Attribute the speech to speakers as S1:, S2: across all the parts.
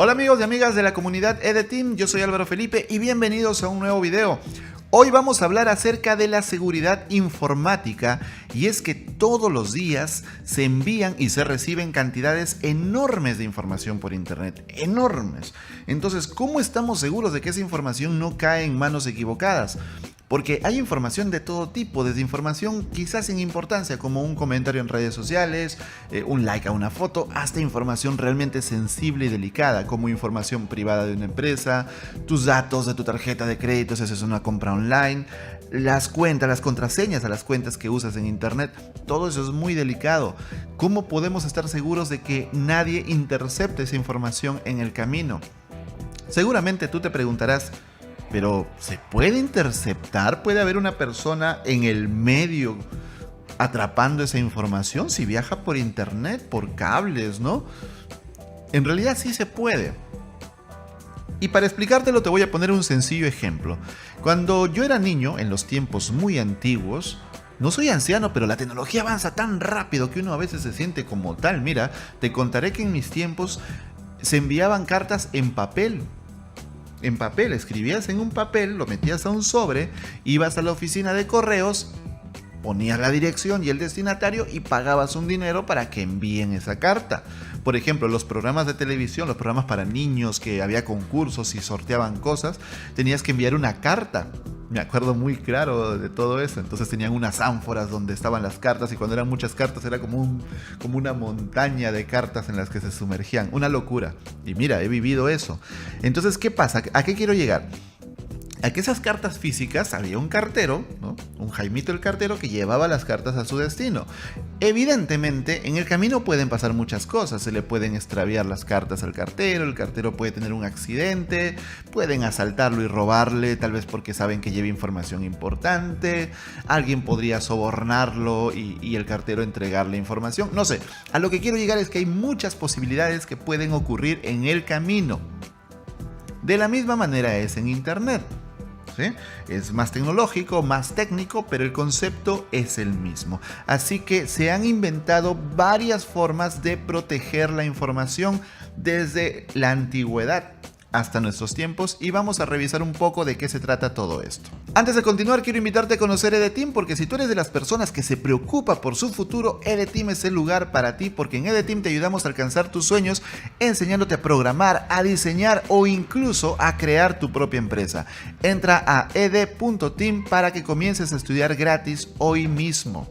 S1: Hola amigos y amigas de la comunidad EDEteam, yo soy Álvaro Felipe y bienvenidos a un nuevo video. Hoy vamos a hablar acerca de la seguridad informática y es que todos los días se envían y se reciben cantidades enormes de información por internet, enormes. Entonces, ¿cómo estamos seguros de que esa información no cae en manos equivocadas? Porque hay información de todo tipo, desde información quizás sin importancia como un comentario en redes sociales, un like a una foto, hasta información realmente sensible y delicada como información privada de una empresa, tus datos de tu tarjeta de crédito si haces una compra online, las cuentas, las contraseñas a las cuentas que usas en internet, todo eso es muy delicado. ¿Cómo podemos estar seguros de que nadie intercepte esa información en el camino? Seguramente tú te preguntarás, pero ¿se puede interceptar? ¿Puede haber una persona en el medio atrapando esa información si viaja por internet, por cables, ¿no? En realidad sí se puede. Y para explicártelo te voy a poner un sencillo ejemplo. Cuando yo era niño, en los tiempos muy antiguos, no soy anciano, pero la tecnología avanza tan rápido que uno a veces se siente como tal. Mira, te contaré que en mis tiempos se enviaban cartas en papel. En papel, escribías en un papel, lo metías a un sobre, ibas a la oficina de correos, ponías la dirección y el destinatario y pagabas un dinero para que envíen esa carta. Por ejemplo, los programas de televisión, los programas para niños que había concursos y sorteaban cosas, tenías que enviar una carta. Me acuerdo muy claro de todo eso. Entonces tenían unas ánforas donde estaban las cartas y cuando eran muchas cartas era como una montaña de cartas en las que se sumergían. Una locura. Y mira, he vivido eso. Entonces, ¿qué pasa? ¿A qué quiero llegar? A que esas cartas físicas había un cartero, ¿no? Un Jaimito el cartero que llevaba las cartas a su destino. Evidentemente, en el camino pueden pasar muchas cosas. Se le pueden extraviar las cartas al cartero, el cartero puede tener un accidente, pueden asaltarlo y robarle, tal vez porque saben que lleva información importante, alguien podría sobornarlo y el cartero entregarle información. No sé, a lo que quiero llegar es que hay muchas posibilidades que pueden ocurrir en el camino. De la misma manera es en internet. ¿Sí? Es más tecnológico, más técnico, pero el concepto es el mismo. Así que se han inventado varias formas de proteger la información desde la antigüedad hasta nuestros tiempos y vamos a revisar un poco de qué se trata todo esto. Antes de continuar, quiero invitarte a conocer EDEteam porque si tú eres de las personas que se preocupa por su futuro, EDEteam es el lugar para ti porque en EDEteam te ayudamos a alcanzar tus sueños enseñándote a programar, a diseñar o incluso a crear tu propia empresa. Entra a ed.team para que comiences a estudiar gratis hoy mismo.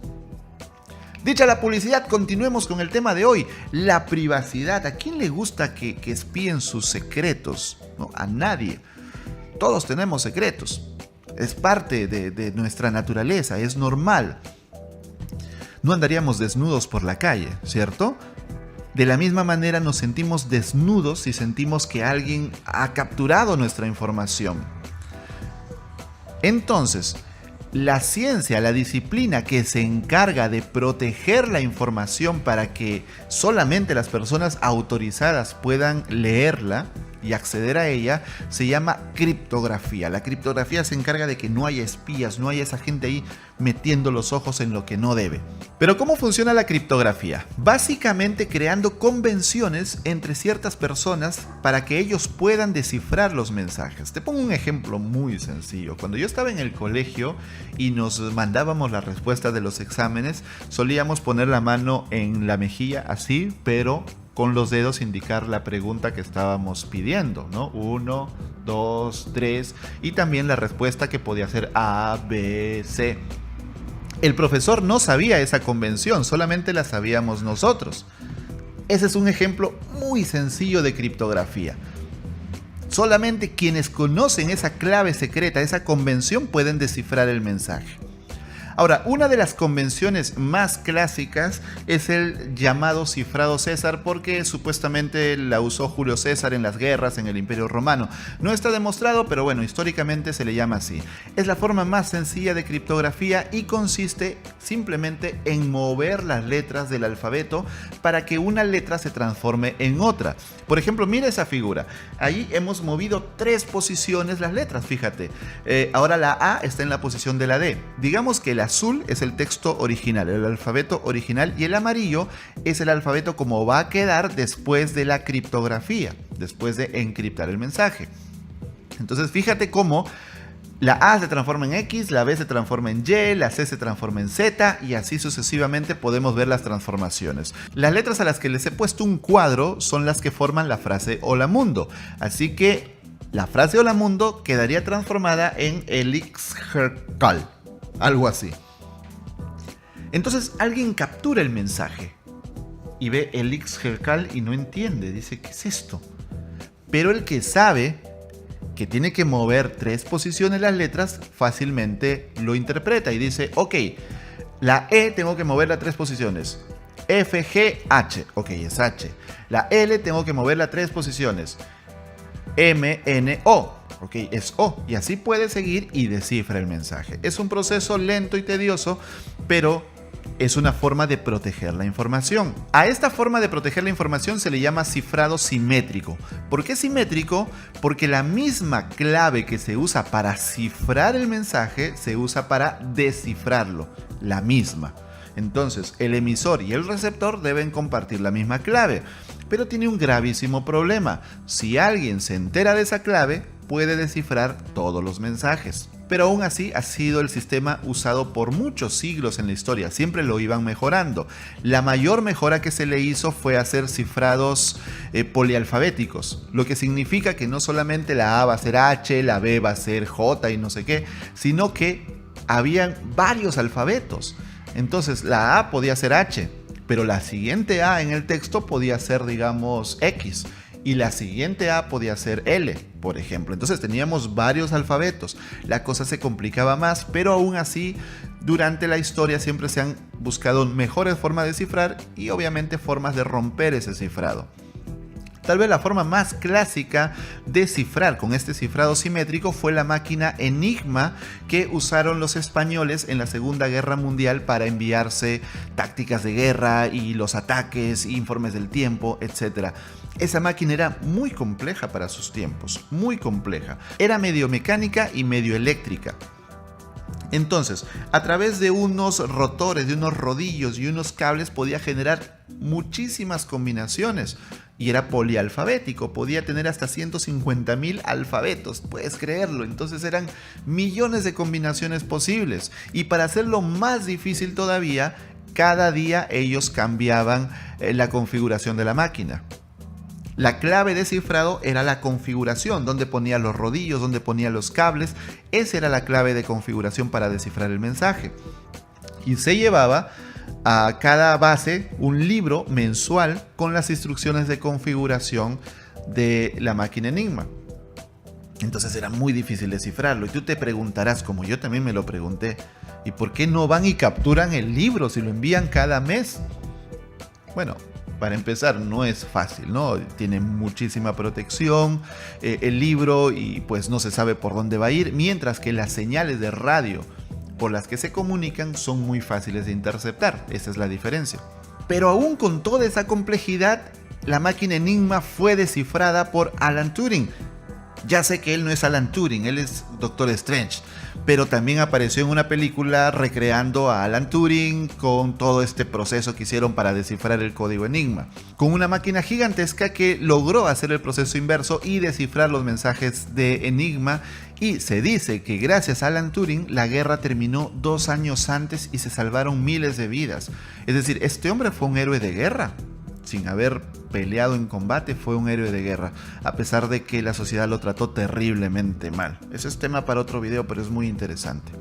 S1: Dicha la publicidad, continuemos con el tema de hoy, la privacidad. ¿A quién le gusta que espíen sus secretos? No, a nadie. Todos tenemos secretos. Es parte de nuestra naturaleza, es normal. No andaríamos desnudos por la calle, ¿cierto? De la misma manera nos sentimos desnudos si sentimos que alguien ha capturado nuestra información. Entonces, la ciencia, la disciplina que se encarga de proteger la información para que solamente las personas autorizadas puedan leerla y acceder a ella, se llama criptografía. La criptografía se encarga de que no haya espías, no haya esa gente ahí metiendo los ojos en lo que no debe. Pero ¿cómo funciona la criptografía? Básicamente creando convenciones entre ciertas personas para que ellos puedan descifrar los mensajes. Te pongo un ejemplo muy sencillo. Cuando yo estaba en el colegio y nos mandábamos las respuestas de los exámenes, solíamos poner la mano en la mejilla así, pero con los dedos indicar la pregunta que estábamos pidiendo, ¿no? 1, 2, 3 y también la respuesta que podía ser A, B, C. El profesor no sabía esa convención, solamente la sabíamos nosotros. Ese es un ejemplo muy sencillo de criptografía. Solamente quienes conocen esa clave secreta, esa convención, pueden descifrar el mensaje. Ahora, una de las convenciones más clásicas es el llamado cifrado César porque supuestamente la usó Julio César en las guerras en el Imperio Romano. No está demostrado, pero bueno, históricamente se le llama así. Es la forma más sencilla de criptografía y consiste simplemente en mover las letras del alfabeto para que una letra se transforme en otra. Por ejemplo, mira esa figura. Ahí hemos movido 3 posiciones las letras, fíjate. Ahora la A está en la posición de la D. Digamos que la azul es el texto original, el alfabeto original, y el amarillo es el alfabeto como va a quedar después de la criptografía, después de encriptar el mensaje. Entonces fíjate cómo la A se transforma en X, la B se transforma en Y, la C se transforma en Z y así sucesivamente podemos ver las transformaciones. Las letras a las que les he puesto un cuadro son las que forman la frase Hola Mundo. Así que la frase Hola Mundo quedaría transformada en Elixhercal, algo así. Entonces alguien captura el mensaje y ve Elixhercal y no entiende, dice ¿qué es esto? Pero el que sabe que tiene que mover 3 posiciones las letras, fácilmente lo interpreta y dice, ok, la E tengo que moverla 3 posiciones, F, G, H, ok, es H. La L tengo que moverla 3 posiciones, M, N, O, ok, es O. Y así puede seguir y descifra el mensaje. Es un proceso lento y tedioso, pero es una forma de proteger la información. A esta forma de proteger la información se le llama cifrado simétrico. ¿Por qué simétrico? Porque la misma clave que se usa para cifrar el mensaje se usa para descifrarlo, la misma. Entonces, el emisor y el receptor deben compartir la misma clave, pero tiene un gravísimo problema. Si alguien se entera de esa clave, puede descifrar todos los mensajes. Pero aún así ha sido el sistema usado por muchos siglos en la historia, siempre lo iban mejorando. La mayor mejora que se le hizo fue hacer cifrados polialfabéticos, lo que significa que no solamente la A va a ser H, la B va a ser J y no sé qué, sino que habían varios alfabetos. Entonces la A podía ser H, pero la siguiente A en el texto podía ser, digamos, X. Y la siguiente A podía ser L, por ejemplo. Entonces teníamos varios alfabetos. La cosa se complicaba más, pero aún así, durante la historia siempre se han buscado mejores formas de cifrar y obviamente formas de romper ese cifrado. Tal vez la forma más clásica de cifrar con este cifrado simétrico fue la máquina Enigma que usaron los españoles en la Segunda Guerra Mundial para enviarse tácticas de guerra y los ataques, informes del tiempo, etc. Esa máquina era muy compleja para sus tiempos, muy compleja. Era medio mecánica y medio eléctrica. Entonces, a través de unos rotores, de unos rodillos y unos cables podía generar muchísimas combinaciones y era polialfabético, podía tener hasta 150.000 alfabetos, puedes creerlo. Entonces eran millones de combinaciones posibles y para hacerlo más difícil todavía, cada día ellos cambiaban la configuración de la máquina. La clave de cifrado era la configuración, donde ponía los rodillos, donde ponía los cables. Esa era la clave de configuración para descifrar el mensaje. Y se llevaba a cada base un libro mensual con las instrucciones de configuración de la máquina Enigma. Entonces era muy difícil descifrarlo. Y tú te preguntarás, como yo también me lo pregunté, ¿y por qué no van y capturan el libro si lo envían cada mes? Bueno, para empezar, no es fácil, ¿no? Tiene muchísima protección el libro y pues no se sabe por dónde va a ir, mientras que las señales de radio por las que se comunican son muy fáciles de interceptar. Esa es la diferencia. Pero aún con toda esa complejidad, la máquina Enigma fue descifrada por Alan Turing. Ya sé que él no es Alan Turing, él es Doctor Strange, pero también apareció en una película recreando a Alan Turing con todo este proceso que hicieron para descifrar el código Enigma, con una máquina gigantesca que logró hacer el proceso inverso y descifrar los mensajes de Enigma. Y se dice que gracias a Alan Turing la guerra terminó 2 años antes y se salvaron miles de vidas. Es decir, este hombre fue un héroe de guerra. Sin haber peleado en combate, fue un héroe de guerra, a pesar de que la sociedad lo trató terriblemente mal. Ese es tema para otro video, pero es muy interesante.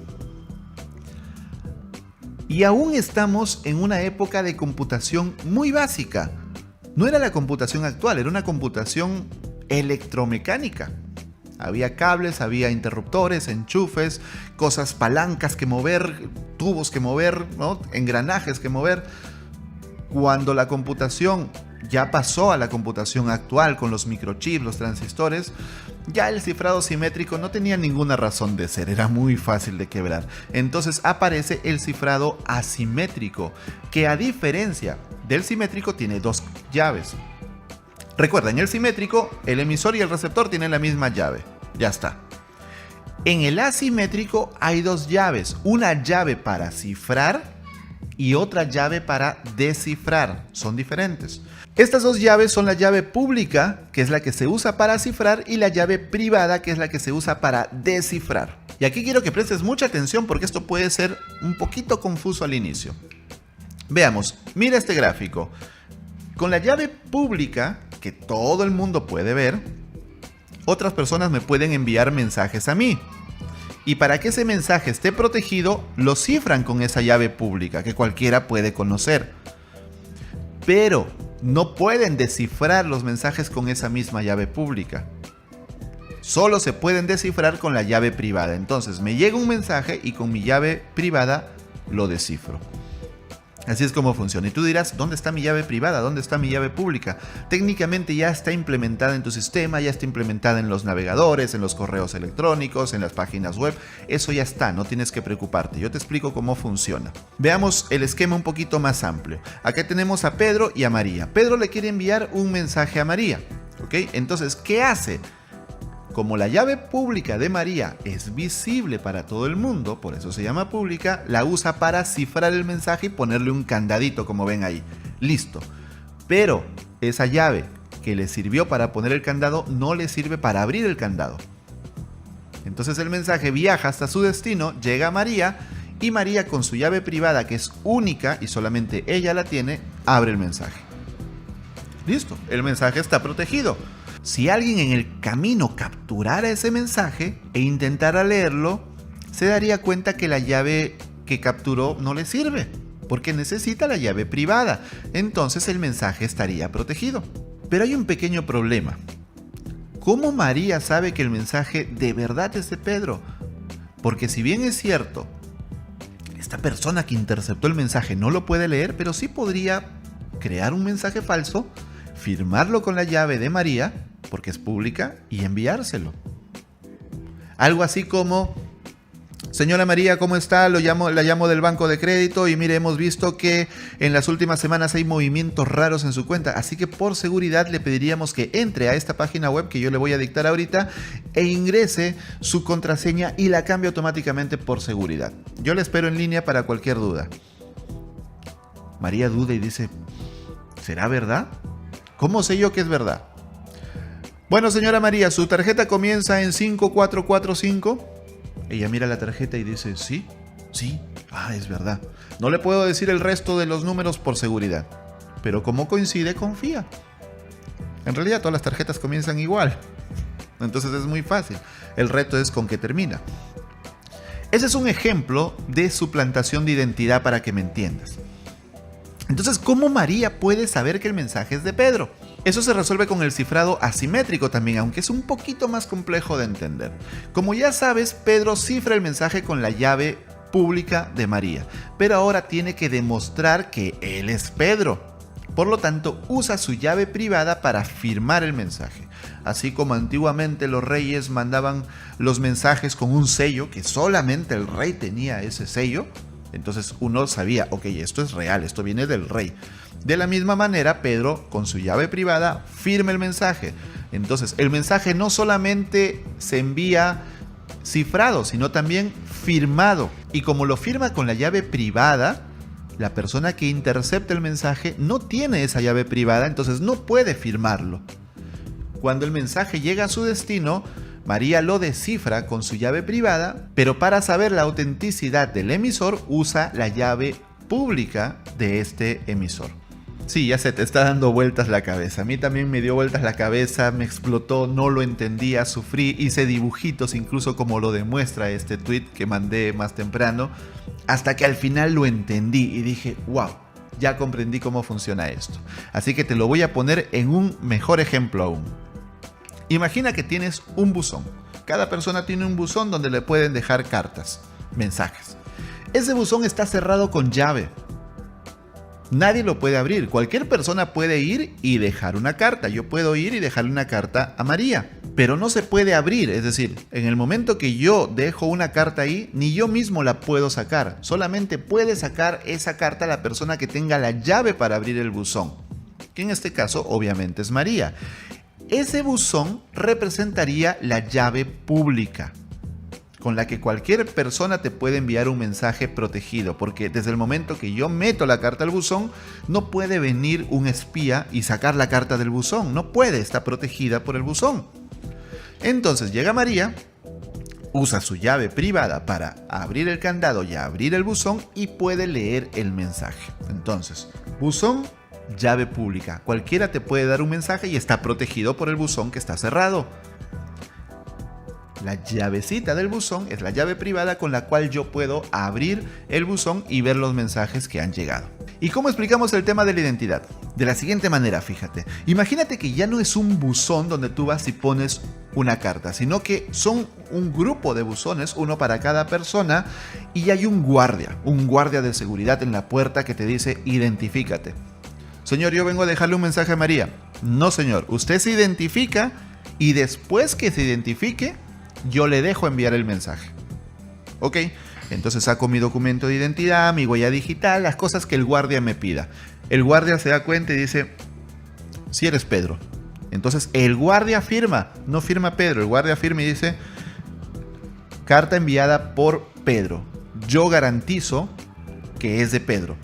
S1: Y aún estamos en una época de computación muy básica. No era la computación actual, era una computación electromecánica. Había cables, había interruptores, enchufes, cosas, palancas que mover, tubos que mover, ¿no? Engranajes que mover. Cuando la computación ya pasó a la computación actual con los microchips, los transistores, ya el cifrado simétrico no tenía ninguna razón de ser, era muy fácil de quebrar. Entonces aparece el cifrado asimétrico, que a diferencia del simétrico tiene 2 llaves. Recuerda, en el simétrico el emisor y el receptor tienen la misma llave, ya está. En el asimétrico hay dos llaves, una llave para cifrar y otra llave para descifrar, son diferentes. Estas dos llaves son la llave pública, que es la que se usa para cifrar, y la llave privada, que es la que se usa para descifrar. Y aquí quiero que prestes mucha atención porque esto puede ser un poquito confuso al inicio. Veamos, mira este gráfico. Con la llave pública, que todo el mundo puede ver, otras personas me pueden enviar mensajes a mí. Y para que ese mensaje esté protegido, lo cifran con esa llave pública que cualquiera puede conocer. Pero no pueden descifrar los mensajes con esa misma llave pública. Solo se pueden descifrar con la llave privada. Entonces me llega un mensaje y con mi llave privada lo descifro. Así es como funciona. Y tú dirás, ¿dónde está mi llave privada? ¿Dónde está mi llave pública? Técnicamente ya está implementada en tu sistema, ya está implementada en los navegadores, en los correos electrónicos, en las páginas web. Eso ya está, no tienes que preocuparte. Yo te explico cómo funciona. Veamos el esquema un poquito más amplio. Acá tenemos a Pedro y a María. Pedro le quiere enviar un mensaje a María. ¿Ok? Entonces, ¿qué hace? Como la llave pública de María es visible para todo el mundo, por eso se llama pública, la usa para cifrar el mensaje y ponerle un candadito, como ven ahí. Listo. Pero esa llave que le sirvió para poner el candado no le sirve para abrir el candado. Entonces el mensaje viaja hasta su destino, llega a María y María, con su llave privada, que es única y solamente ella la tiene, abre el mensaje. Listo, el mensaje está protegido. Si alguien en el camino capturara ese mensaje e intentara leerlo, se daría cuenta que la llave que capturó no le sirve, porque necesita la llave privada. Entonces el mensaje estaría protegido. Pero hay un pequeño problema. ¿Cómo María sabe que el mensaje de verdad es de Pedro? Porque si bien es cierto, esta persona que interceptó el mensaje no lo puede leer, pero sí podría crear un mensaje falso, firmarlo con la llave de María, porque es pública, y enviárselo. Algo así como: señora María, ¿cómo está? La llamo del banco de crédito y mire, hemos visto que en las últimas semanas hay movimientos raros en su cuenta, así que por seguridad le pediríamos que entre a esta página web que yo le voy a dictar ahorita e ingrese su contraseña y la cambie automáticamente por seguridad. Yo le espero en línea para cualquier duda. María duda y dice: ¿será verdad? ¿Cómo sé yo que es verdad? Bueno, señora María, su tarjeta comienza en 5445. Ella mira la tarjeta y dice: sí, es verdad. No le puedo decir el resto de los números por seguridad, pero como coincide, confía. En realidad todas las tarjetas comienzan igual, entonces es muy fácil. El reto es con qué termina. Ese es un ejemplo de suplantación de identidad para que me entiendas. Entonces, ¿cómo María puede saber que el mensaje es de Pedro? Eso se resuelve con el cifrado asimétrico también, aunque es un poquito más complejo de entender. Como ya sabes, Pedro cifra el mensaje con la llave pública de María, pero ahora tiene que demostrar que él es Pedro. Por lo tanto, usa su llave privada para firmar el mensaje. Así como antiguamente los reyes mandaban los mensajes con un sello, que solamente el rey tenía ese sello, entonces uno sabía, ok, esto es real, esto viene del rey. De la misma manera, Pedro, con su llave privada, firma el mensaje. Entonces, el mensaje no solamente se envía cifrado, sino también firmado. Y como lo firma con la llave privada, la persona que intercepta el mensaje no tiene esa llave privada, entonces no puede firmarlo. Cuando el mensaje llega a su destino, María lo descifra con su llave privada, pero para saber la autenticidad del emisor usa la llave pública de este emisor. Sí, ya se te está dando vueltas la cabeza. A mí también me dio vueltas la cabeza, me explotó, no lo entendía, sufrí, hice dibujitos incluso como lo demuestra este tweet que mandé más temprano, hasta que al final lo entendí y dije, wow, ya comprendí cómo funciona esto. Así que te lo voy a poner en un mejor ejemplo aún. Imagina que tienes un buzón. Cada persona tiene un buzón donde le pueden dejar cartas, mensajes. Ese buzón está cerrado con llave. Nadie lo puede abrir. Cualquier persona puede ir y dejar una carta. Yo puedo ir y dejarle una carta a María, pero no se puede abrir. Es decir, en el momento que yo dejo una carta ahí, ni yo mismo la puedo sacar. Solamente puede sacar esa carta la persona que tenga la llave para abrir el buzón, que en este caso obviamente es María. Ese buzón representaría la llave pública. con la que cualquier persona te puede enviar un mensaje protegido, porque desde el momento que yo meto la carta al buzón, no puede venir un espía y sacar la carta del buzón, no puede, está protegida por el buzón. Entonces llega María, usa su llave privada para abrir el candado y abrir el buzón y puede leer el mensaje. Entonces, buzón, llave pública. Cualquiera te puede dar un mensaje y está protegido por el buzón que está cerrado. La llavecita del buzón es la llave privada con la cual yo puedo abrir el buzón y ver los mensajes que han llegado. ¿Y cómo explicamos el tema de la identidad? De la siguiente manera, fíjate. Imagínate que ya no es un buzón donde tú vas y pones una carta, sino que son un grupo de buzones, uno para cada persona, y hay un guardia de seguridad en la puerta que te dice identifícate. Señor, yo vengo a dejarle un mensaje a María. No, señor, usted se identifica y después que se identifique, yo le dejo enviar el mensaje. Ok, entonces saco mi documento de identidad, mi huella digital, las cosas que el guardia me pida. El guardia se da cuenta y dice, si eres Pedro. Entonces el guardia firma, no firma Pedro, el guardia firma y dice, carta enviada por Pedro. Yo garantizo que es de Pedro.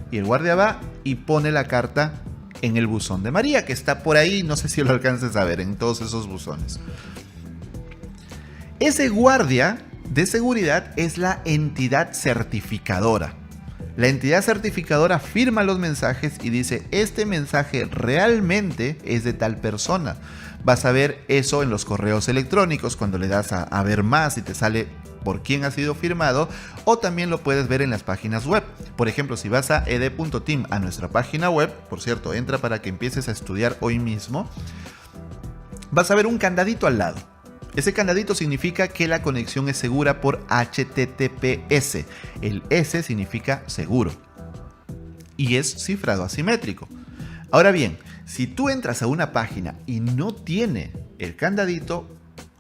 S1: Y el guardia va y pone la carta en el buzón de María, que está por ahí, no sé si lo alcances a ver, en todos esos buzones. Ese guardia de seguridad es la entidad certificadora. La entidad certificadora firma los mensajes y dice, este mensaje realmente es de tal persona. Vas a ver eso en los correos electrónicos cuando le das a ver más y te sale por quién ha sido firmado, o también lo puedes ver en las páginas web. Por ejemplo, si vas a ed.team, a nuestra página web, por cierto, entra para que empieces a estudiar hoy mismo, vas a ver un candadito al lado. Ese candadito significa que la conexión es segura por HTTPS. El S significa seguro. Y es cifrado asimétrico. Ahora bien, si tú entras a una página y no tiene el candadito,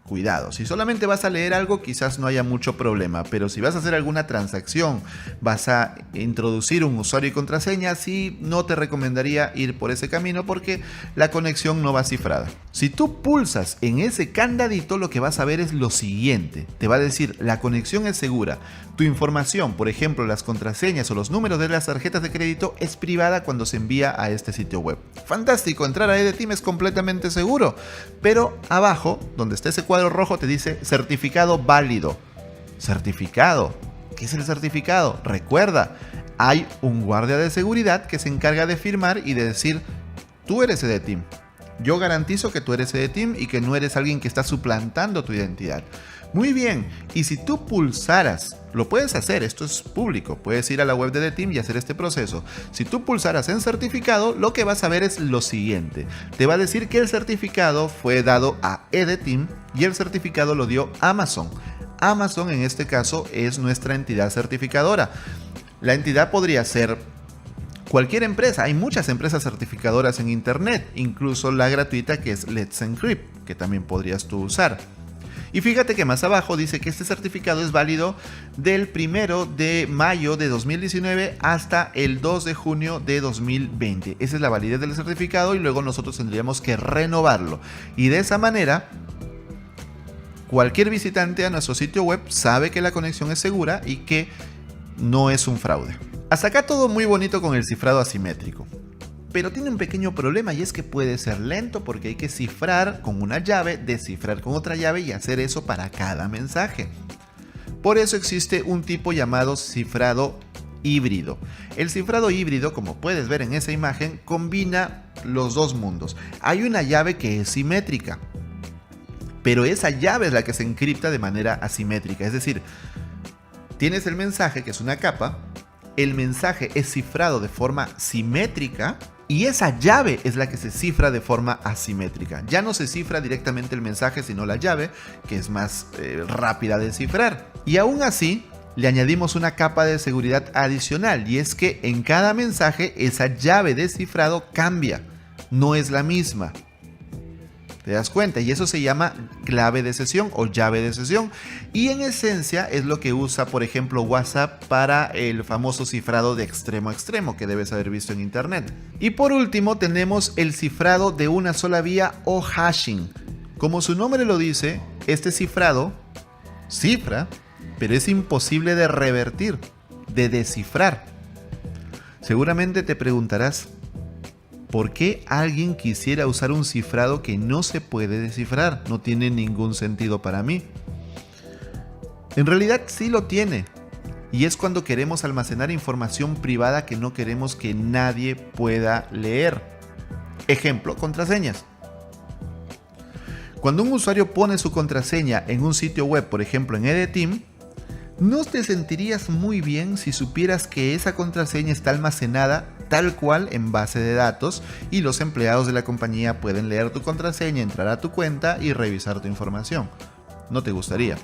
S1: cuidado. Si solamente vas a leer algo, quizás no haya mucho problema. Pero si vas a hacer alguna transacción, vas a introducir un usuario y contraseña, sí, no te recomendaría ir por ese camino porque la conexión no va cifrada. Si tú pulsas en ese candadito, lo que vas a ver es lo siguiente. Te va a decir, la conexión es segura. Tu información, por ejemplo, las contraseñas o los números de las tarjetas de crédito, es privada cuando se envía a este sitio web. Fantástico, entrar a ed.team es completamente seguro. Pero abajo, donde está ese cuadro rojo, te dice certificado válido. ¿Certificado? ¿Qué es el certificado? Recuerda, hay un guardia de seguridad que se encarga de firmar y de decir, tú eres ed.team. Yo garantizo que tú eres ed.team y que no eres alguien que está suplantando tu identidad. Muy bien, y si tú pulsaras, lo puedes hacer, esto es público, puedes ir a la web de ed.team y hacer este proceso. Si tú pulsaras en certificado, lo que vas a ver es lo siguiente. Te va a decir que el certificado fue dado a ed.team y el certificado lo dio Amazon. Amazon en este caso es nuestra entidad certificadora. La entidad podría ser cualquier empresa, hay muchas empresas certificadoras en internet, incluso la gratuita que es Let's Encrypt, que también podrías tú usar. Y fíjate que más abajo dice que este certificado es válido del 1 de mayo de 2019 hasta el 2 de junio de 2020. Esa es la validez del certificado y luego nosotros tendríamos que renovarlo. Y de esa manera, cualquier visitante a nuestro sitio web sabe que la conexión es segura y que no es un fraude. Hasta acá todo muy bonito con el cifrado asimétrico. Pero tiene un pequeño problema y es que puede ser lento porque hay que cifrar con una llave, descifrar con otra llave y hacer eso para cada mensaje. Por eso existe un tipo llamado cifrado híbrido. El cifrado híbrido, como puedes ver en esa imagen, combina los dos mundos. Hay una llave que es simétrica, pero esa llave es la que se encripta de manera asimétrica. Es decir, tienes el mensaje, que es una capa, el mensaje es cifrado de forma simétrica y esa llave es la que se cifra de forma asimétrica. Ya no se cifra directamente el mensaje, sino la llave, que es más rápida de cifrar. Y aún así, le añadimos una capa de seguridad adicional, y es que en cada mensaje esa llave de cifrado cambia, no es la misma. ¿Te das cuenta? Y eso se llama clave de sesión o llave de sesión. Y en esencia es lo que usa, por ejemplo, WhatsApp para el famoso cifrado de extremo a extremo que debes haber visto en internet. Y por último tenemos el cifrado de una sola vía o hashing. Como su nombre lo dice, este cifrado cifra, pero es imposible de revertir, de descifrar. Seguramente te preguntarás, ¿por qué alguien quisiera usar un cifrado que no se puede descifrar? No tiene ningún sentido para mí. En realidad sí lo tiene. Y es cuando queremos almacenar información privada que no queremos que nadie pueda leer. Ejemplo, contraseñas. Cuando un usuario pone su contraseña en un sitio web, por ejemplo en EDETeam, no te sentirías muy bien si supieras que esa contraseña está almacenada tal cual en base de datos y los empleados de la compañía pueden leer tu contraseña, entrar a tu cuenta y revisar tu información. No te gustaría.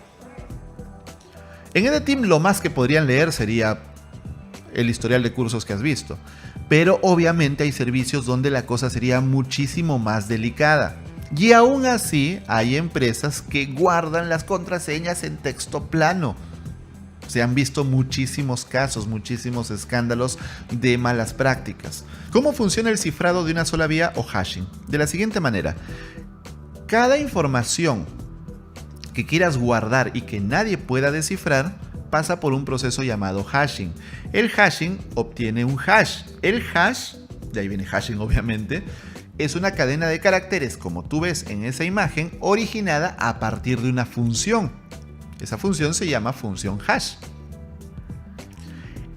S1: En EDETeam lo más que podrían leer sería el historial de cursos que has visto, pero obviamente hay servicios donde la cosa sería muchísimo más delicada. Y aún así hay empresas que guardan las contraseñas en texto plano. Se han visto muchísimos casos, muchísimos escándalos de malas prácticas. ¿Cómo funciona el cifrado de una sola vía o hashing? De la siguiente manera: cada información que quieras guardar y que nadie pueda descifrar pasa por un proceso llamado hashing. El hashing obtiene un hash. El hash, de ahí viene hashing obviamente, es una cadena de caracteres, como tú ves en esa imagen, originada a partir de una función. Esa función se llama función hash.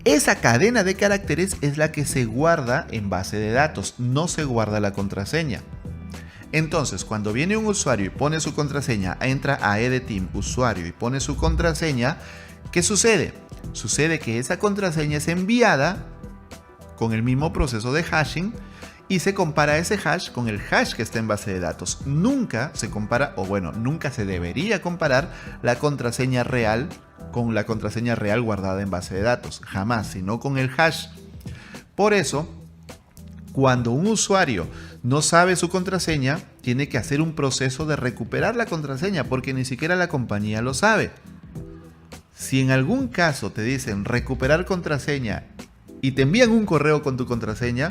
S1: Esa cadena de caracteres es la que se guarda en base de datos, no se guarda la contraseña. Entonces, cuando viene un usuario y pone su contraseña, entra a EDETeam, usuario, y pone su contraseña, ¿qué sucede? Sucede que esa contraseña es enviada con el mismo proceso de hashing y se compara ese hash con el hash que está en base de datos. Nunca se compara, o bueno, nunca se debería comparar la contraseña real con la contraseña real guardada en base de datos. Jamás, sino con el hash. Por eso, cuando un usuario no sabe su contraseña, tiene que hacer un proceso de recuperar la contraseña porque ni siquiera la compañía lo sabe. Si en algún caso te dicen recuperar contraseña y te envían un correo con tu contraseña,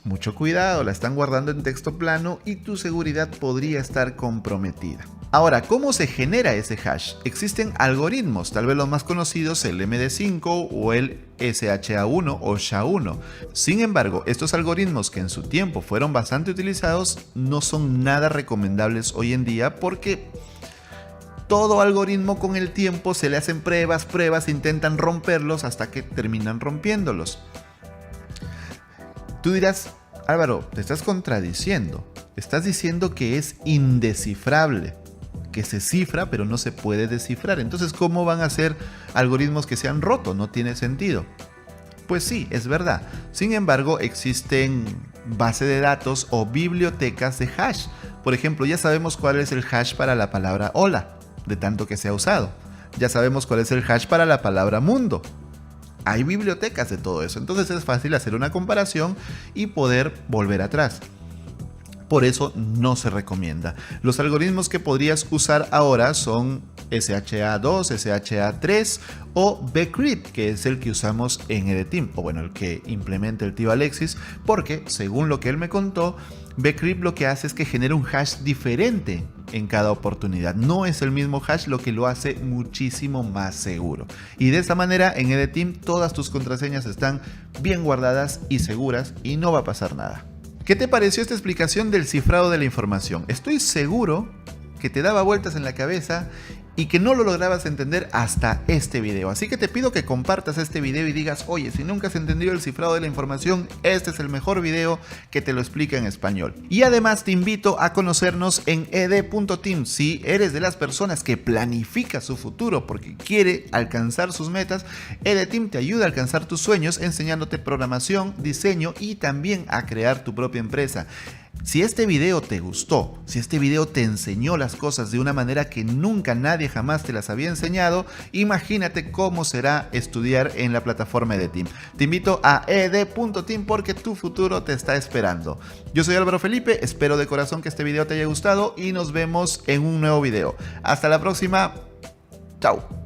S1: mucho cuidado, la están guardando en texto plano y tu seguridad podría estar comprometida. Ahora, ¿cómo se genera ese hash? Existen algoritmos, tal vez los más conocidos, el MD5 o el SHA-1 o SHA-1. Sin embargo, estos algoritmos que en su tiempo fueron bastante utilizados no son nada recomendables hoy en día porque todo algoritmo con el tiempo se le hacen pruebas, intentan romperlos hasta que terminan rompiéndolos. Tú dirás, Álvaro, te estás contradiciendo. Estás diciendo que es indescifrable, que se cifra pero no se puede descifrar. Entonces, ¿cómo van a ser algoritmos que se han roto? No tiene sentido. Pues sí, es verdad. Sin embargo, existen bases de datos o bibliotecas de hash. Por ejemplo, ya sabemos cuál es el hash para la palabra hola, de tanto que se ha usado. Ya sabemos cuál es el hash para la palabra mundo. Hay bibliotecas de todo eso, entonces es fácil hacer una comparación y poder volver atrás. Por eso no se recomienda. Los algoritmos que podrías usar ahora son SHA-2, SHA-3 o Bcrypt, que es el que usamos en EDETeam, o bueno, el que implementa el tío Alexis, porque según lo que él me contó, Bcrypt lo que hace es que genera un hash diferente en cada oportunidad. No es el mismo hash, lo que lo hace muchísimo más seguro. Y de esa manera en EDETeam todas tus contraseñas están bien guardadas y seguras y no va a pasar nada. ¿Qué te pareció esta explicación del cifrado de la información? Estoy seguro que te daba vueltas en la cabeza y que no lo lograbas entender hasta este video. Así que te pido que compartas este video y digas, oye, si nunca has entendido el cifrado de la información, este es el mejor video que te lo explica en español. Y además te invito a conocernos en ed.team. Si eres de las personas que planifica su futuro porque quiere alcanzar sus metas, EDETeam te ayuda a alcanzar tus sueños enseñándote programación, diseño y también a crear tu propia empresa. Si este video te gustó, si este video te enseñó las cosas de una manera que nunca nadie jamás te las había enseñado, imagínate cómo será estudiar en la plataforma EDETeam. Te invito a ed.team porque tu futuro te está esperando. Yo soy Álvaro Felipe, espero de corazón que este video te haya gustado y nos vemos en un nuevo video. Hasta la próxima, chao.